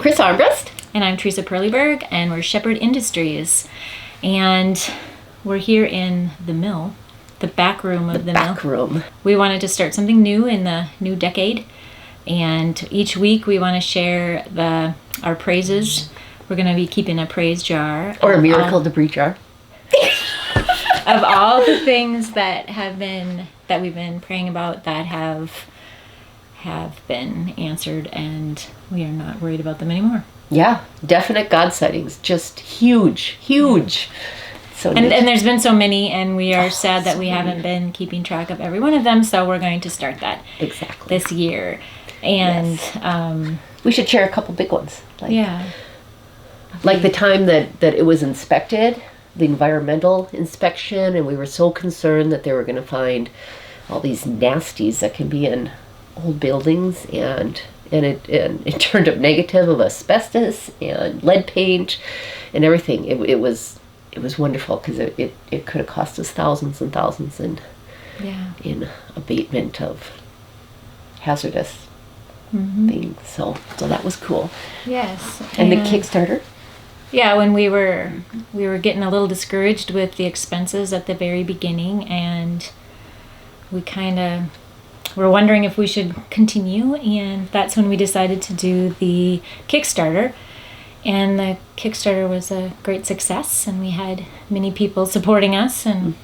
Chris Armbrust. And I'm Teresa Perlyberg, and we're Shepherd Industries. And we're here in the mill, the back room of the mill. Back room. We wanted to start something new in the new decade. And each week we want to share our praises. We're going to be keeping a praise jar. Or a miracle debris jar. Of all the things that we've been praying about that have been answered, and we are not worried about them anymore. Yeah, definite God sightings. Just huge. So and there's been so many, and we are sad that we haven't been keeping track of every one of them, so we're going to start that this year. And we should share a couple big ones. Like the time that it was inspected, the environmental inspection, and we were so concerned that they were going to find all these nasties that can be in old buildings, and it turned up negative of asbestos and lead paint and everything. It was wonderful, because it could have cost us thousands and thousands in abatement of hazardous things. So that was cool. Yes. And the Kickstarter. Yeah, when we were getting a little discouraged with the expenses at the very beginning, and we kind of were wondering if we should continue, and that's when we decided to do the Kickstarter. And the Kickstarter was a great success, and we had many people supporting us, and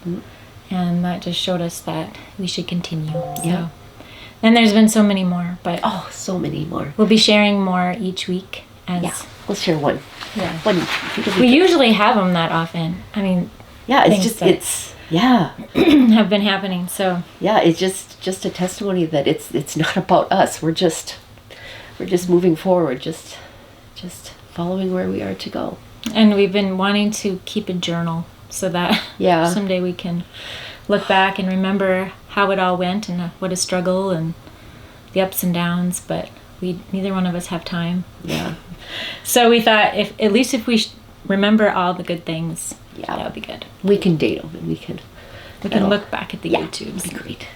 that just showed us that we should continue. So, and there's been so many more, but so many more. We'll be sharing more each week. We'll share one. Yeah. One. We usually have them that often. I mean, it's have been happening. So it's just a testimony that it's not about us. We're just moving forward, just following where we are to go. And we've been wanting to keep a journal so that someday we can look back and remember how it all went, and what a struggle and the ups and downs, but neither one of us have time. Yeah. So we thought if we remember all the good things, that would be good. We can date them, and we can look back at the YouTubes. Be great.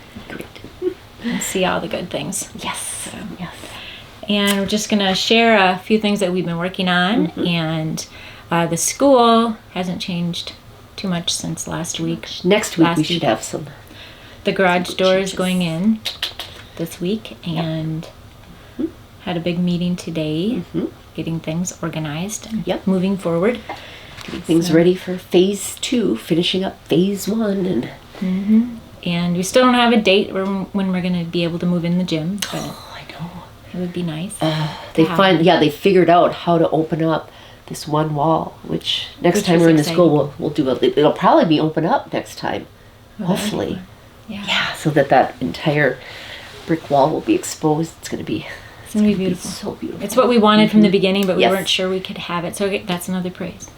And see all the good things. Yes. Yes. And we're just going to share a few things that we've been working on. And the school hasn't changed too much since last week. Next week we should have some. The garage doors going in this week, and had a big meeting today, getting things organized and moving forward. Getting things ready for phase 2, finishing up phase 1. And we still don't have a date when we're going to be able to move in the gym. But I know. It would be nice. They figured out how to open up this one wall, which next time we're in the school we'll do it'll probably be open up next time. Hopefully. Yeah, so that entire brick wall will be exposed. It's going to be beautiful. So beautiful. It's what we wanted from the beginning, but we weren't sure we could have it. So that's another praise.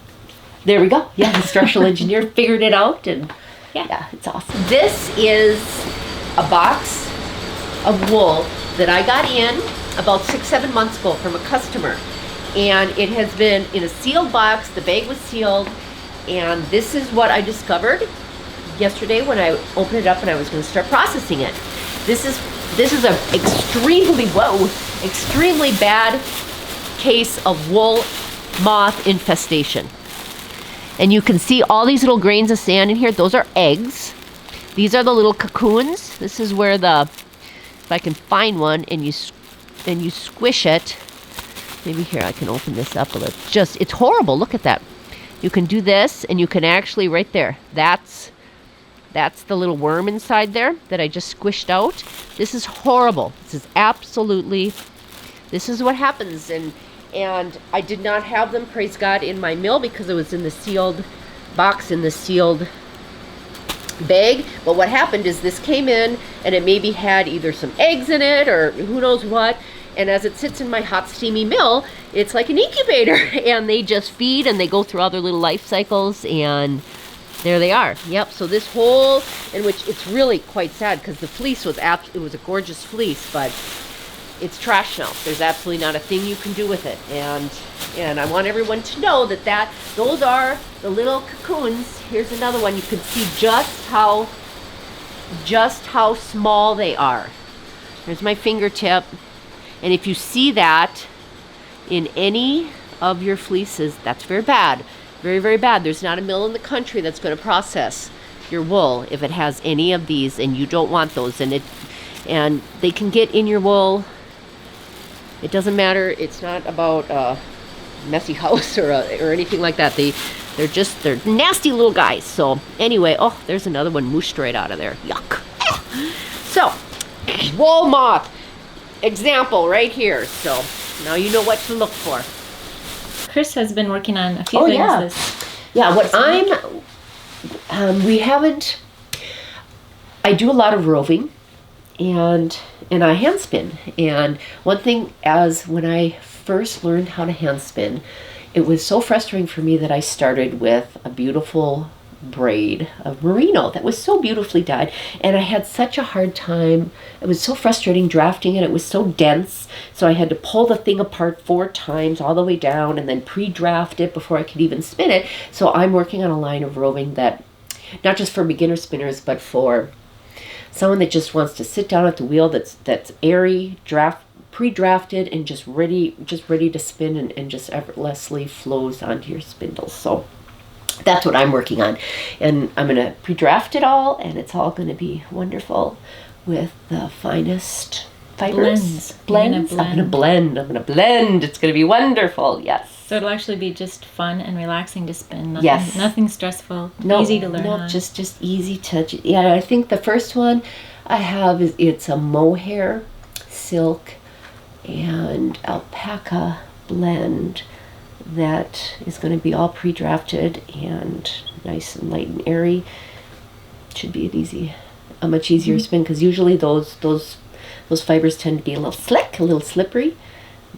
There we go. Yeah, the structural engineer figured it out, and it's awesome. This is a box of wool that I got in about 6-7 months ago from a customer, and it has been in a sealed box. The bag was sealed, and this is what I discovered yesterday when I opened it up and I was going to start processing it. This is a extremely bad case of wool moth infestation. And you can see all these little grains of sand in here. Those are eggs. These are the little cocoons. This is where if I can find one and you squish it. Maybe here I can open this up a little. It's horrible. Look at that. You can do this, and you can actually right there. That's the little worm inside there that I just squished out. This is horrible. This is what happens. And I did not have them, praise God, in my mill because it was in the sealed box, in the sealed bag. But what happened is this came in, and it maybe had either some eggs in it or who knows what. And as it sits in my hot, steamy mill, it's like an incubator. And they just feed, and they go through all their little life cycles, and there they are. Yep, so this whole, in which it's really quite sad because the fleece was it was a gorgeous fleece, but it's trash now. There's absolutely not a thing you can do with it. And I want everyone to know that those are the little cocoons. Here's another one. You can see just how small they are. Here's my fingertip. And if you see that, in any of your fleeces, that's very bad. Very, very bad. There's not a mill in the country that's going to process your wool if it has any of these, and you don't want those. And they can get in your wool. It doesn't matter. It's not about a messy house or anything like that. They're nasty little guys. So anyway, oh, there's another one mooshed right out of there. Yuck. So, wool moth example right here. So now you know what to look for. Chris has been working on a few things I do a lot of roving and I hand spin. And one thing, as when I first learned how to hand spin, it was so frustrating for me that I started with a beautiful braid of merino that was so beautifully dyed, and I had such a hard time. It was so frustrating drafting it. It was so dense, so I had to pull the thing apart 4 times all the way down and then pre-draft it before I could even spin it. So I'm working on a line of roving that, not just for beginner spinners, but for someone that just wants to sit down at the wheel, that's airy, pre-drafted, and just ready to spin, and just effortlessly flows onto your spindle. So that's what I'm working on, and I'm going to pre-draft it all, and it's all going to be wonderful with the finest fibers. Blends. I'm going to blend. It's going to be wonderful. Yes. So it'll actually be just fun and relaxing to spin. Yes. Nothing stressful. No, easy to learn. No, on. just easy to. Yeah, I think the first one I have it's a mohair, silk, and alpaca blend that is going to be all pre-drafted and nice and light and airy. Should be a much easier spin, because usually those fibers tend to be a little slick, a little slippery,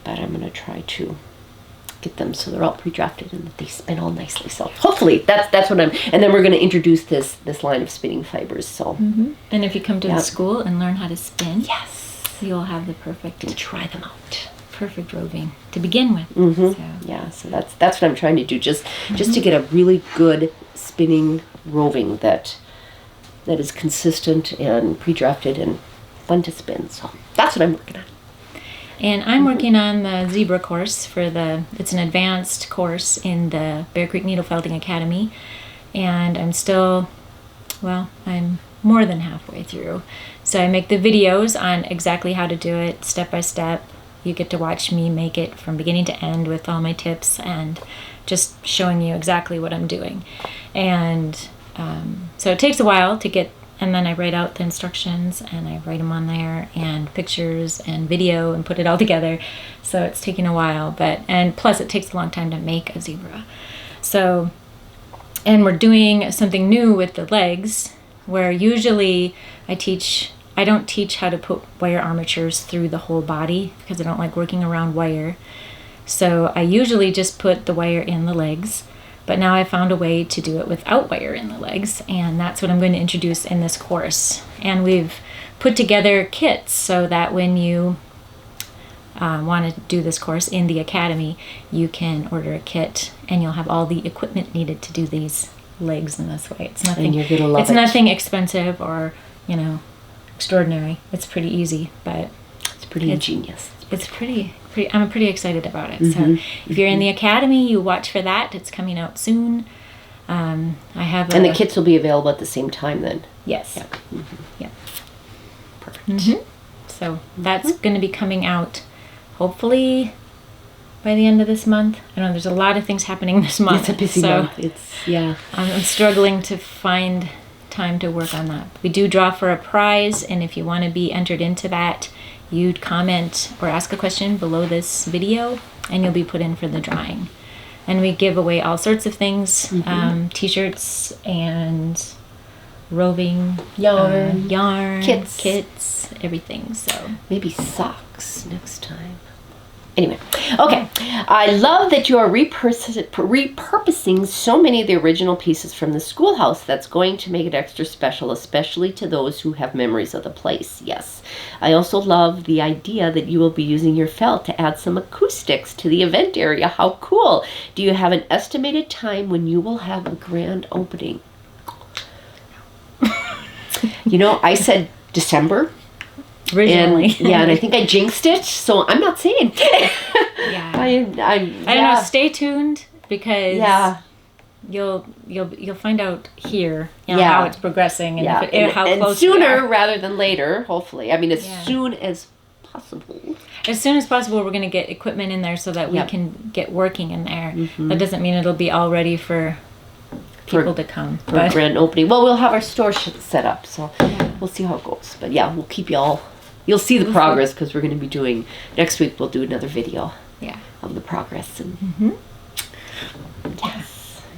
but I'm going to try to get them so they're all pre-drafted and that they spin all nicely. So hopefully that's what and then we're going to introduce this line of spinning fibers. So and if you come to the school and learn how to spin, yes, you'll have the perfect, and try them out. Perfect roving to begin with. So that's what I'm trying to do, just to get a really good spinning roving that is consistent and pre-drafted and fun to spin. So that's what I'm working on. And I'm working on the zebra course it's an advanced course in the Bear Creek Needle Felting Academy, and I'm more than halfway through. So I make the videos on exactly how to do it step by step. You get to watch me make it from beginning to end with all my tips and just showing you exactly what I'm doing. And so it takes a while to get, and then I write out the instructions and I write them on there, and pictures and video, and put it all together. So it's taking a while, and plus it takes a long time to make a zebra. So, and we're doing something new with the legs, where usually I don't teach how to put wire armatures through the whole body, because I don't like working around wire. So I usually just put the wire in the legs, but now I found a way to do it without wire in the legs, and that's what I'm going to introduce in this course. And we've put together kits so that when you want to do this course in the academy, you can order a kit and you'll have all the equipment needed to do these legs in this way. It's nothing, and you're gonna love it's nothing expensive or extraordinary. It's pretty easy, but it's pretty ingenious. It's pretty. I'm pretty excited about it. So if you're in the academy, you watch for that. It's coming out soon. I have. And the kits will be available at the same time then. Yes. Yeah. Yeah. Perfect. So that's going to be coming out, hopefully, by the end of this month. I know there's a lot of things happening this month. It's a busy month. I'm struggling to find time to work on that. We do draw for a prize, and if you want to be entered into that, you'd comment or ask a question below this video, and you'll be put in for the drawing. And we give away all sorts of things, t-shirts and roving, yarn, kits, everything. So maybe socks next time. Anyway, okay. I love that you are repurposing so many of the original pieces from the schoolhouse. That's going to make it extra special, especially to those who have memories of the place. Yes. I also love the idea that you will be using your felt to add some acoustics to the event area. How cool. Do you have an estimated time when you will have a grand opening? I said December. Originally. And, yeah, and I think I jinxed it, so I'm not saying. Yeah. I don't know. Stay tuned because you'll find out here how it's progressing and how close sooner rather than later, hopefully. I mean, as soon as possible. As soon as possible, we're going to get equipment in there so that we can get working in there. Mm-hmm. That doesn't mean it'll be all ready for people to come. For a grand opening. Well, we'll have our store set up, so we'll see how it goes. But yeah, we'll keep you all... You'll see the progress because we're going to be doing... Next week, we'll do another video of the progress. And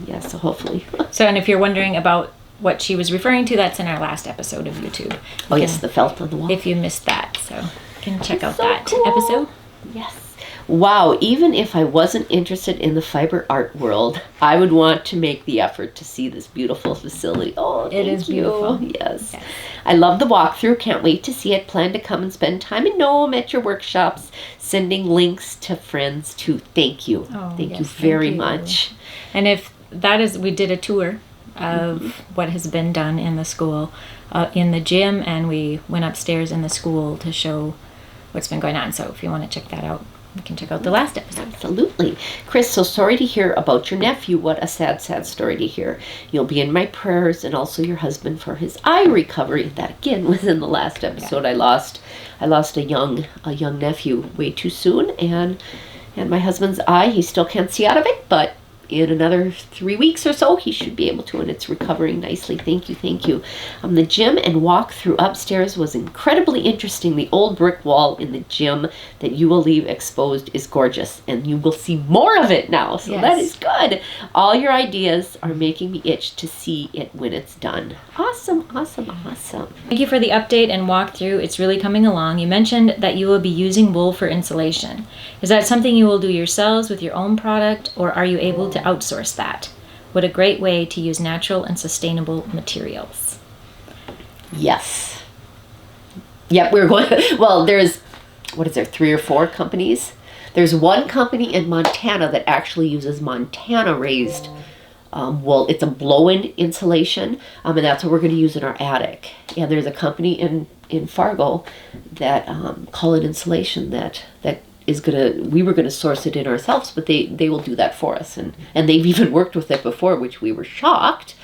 Yes, so hopefully. So, and if you're wondering about what she was referring to, that's in our last episode of YouTube. Yes, the felt on the wall. If you missed that, so you can check out that episode. Yes. Wow, even if I wasn't interested in the fiber art world, I would want to make the effort to see this beautiful facility. Oh, it is beautiful. Yes. I love the walkthrough. Can't wait to see it. Plan to come and spend time in Nome at your workshops. Sending links to friends too. Thank you. Oh, thank you very much. And if that is, we did a tour of what has been done in the school, in the gym, and we went upstairs in the school to show what's been going on. So if you want to check that out, you can check out the last episode. Absolutely. Chris, so sorry to hear about your nephew. What a sad, sad story to hear. You'll be in my prayers, and also your husband for his eye recovery. That again was in the last episode. I lost a young nephew way too soon, and my husband's eye, he still can't see out of it, but in another 3 weeks or so, he should be able to, and it's recovering nicely. Thank you, thank you. The gym and walk through upstairs was incredibly interesting. The old brick wall in the gym that you will leave exposed is gorgeous, and you will see more of it now, so that is good. All your ideas are making me itch to see it when it's done. Awesome, awesome, awesome. Thank you for the update and walkthrough. It's really coming along. You mentioned that you will be using wool for insulation. Is that something you will do yourselves with your own product, or are you able to outsource that? What a great way to use natural and sustainable materials. Yes. Yep, we're going... Well, there's... What is there? 3 or 4 companies? There's one company in Montana that actually uses Montana-raised wool. It's a blow-in insulation, and that's what we're going to use in our attic. And there's a company in Fargo that call it insulation that we were gonna source it in ourselves, but they will do that for us, and they've even worked with it before, which we were shocked.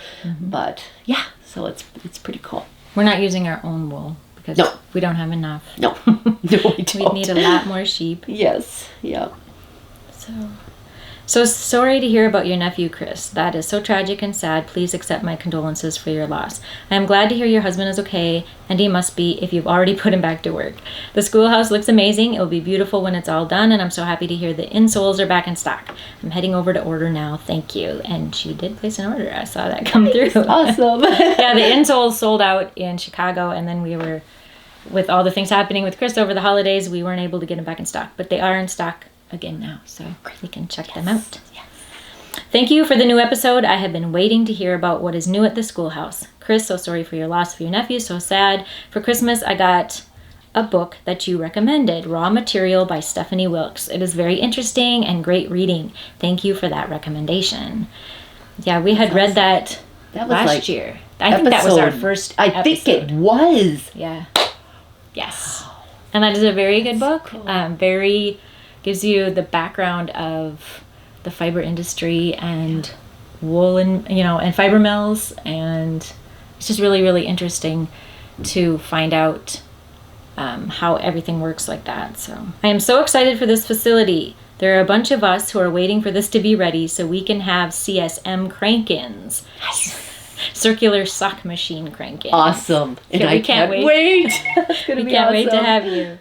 But yeah, so it's pretty cool. We're not using our own wool because we don't have enough. No, no, we don't. We need a lot more sheep. Yes, yeah. So sorry to hear about your nephew, Chris. That is so tragic and sad. Please accept my condolences for your loss. I am glad to hear your husband is okay, and he must be if you've already put him back to work. The schoolhouse looks amazing. It will be beautiful when it's all done, and I'm so happy to hear the insoles are back in stock. I'm heading over to order now. Thank you. And she did place an order. I saw that come through. Awesome. Yeah, the insoles sold out in Chicago, and then we were, with all the things happening with Chris over the holidays, we weren't able to get them back in stock, but they are in stock again now, so you can check them out. Yes. Thank you for the new episode. I have been waiting to hear about what is new at the schoolhouse. Chris, so sorry for your loss of your nephew, so sad. For Christmas, I got a book that you recommended, Raw Material by Stephanie Wilkes. It is very interesting and great reading. Thank you for that recommendation. Yeah, we had read that last year. I think that was our first episode. I think it was. Yeah. Yes. And that is a very good book. Very... gives you the background of the fiber industry and wool and fiber mills, and it's just really, really interesting to find out how everything works like that. So I am so excited for this facility. There are a bunch of us who are waiting for this to be ready so we can have CSM crank-ins. Circular sock machine crank-ins. Awesome. And I can't wait. It's gonna we be can't awesome. wait to have you.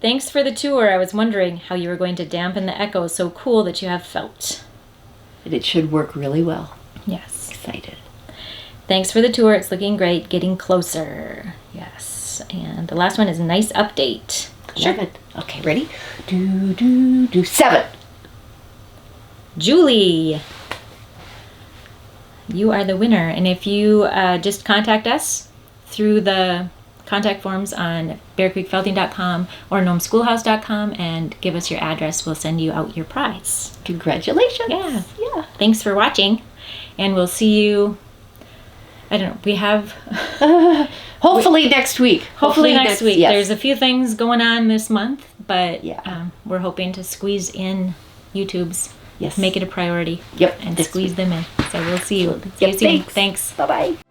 Thanks for the tour. I was wondering how you were going to dampen the echo. So cool that you have felt. And it should work really well. Yes. Excited. Thanks for the tour. It's looking great. Getting closer. Yes. And the last one is nice update. Sure. Okay, ready? 7. Julie. You are the winner. And if you just contact us through the contact forms on bearcreekfelting.com or gnomeschoolhouse.com and give us your address, we'll send you out your prize. Congratulations. Yeah. Thanks for watching, and we'll see you. I don't know. We have Hopefully next week. Hopefully next week. Yes. There's a few things going on this month, but Yeah. we're hoping to squeeze in YouTubes. Yes. Make it a priority. Yep. And this squeeze week. them in. So we'll see you. See Yep, you soon. thanks. Thanks. Bye-bye.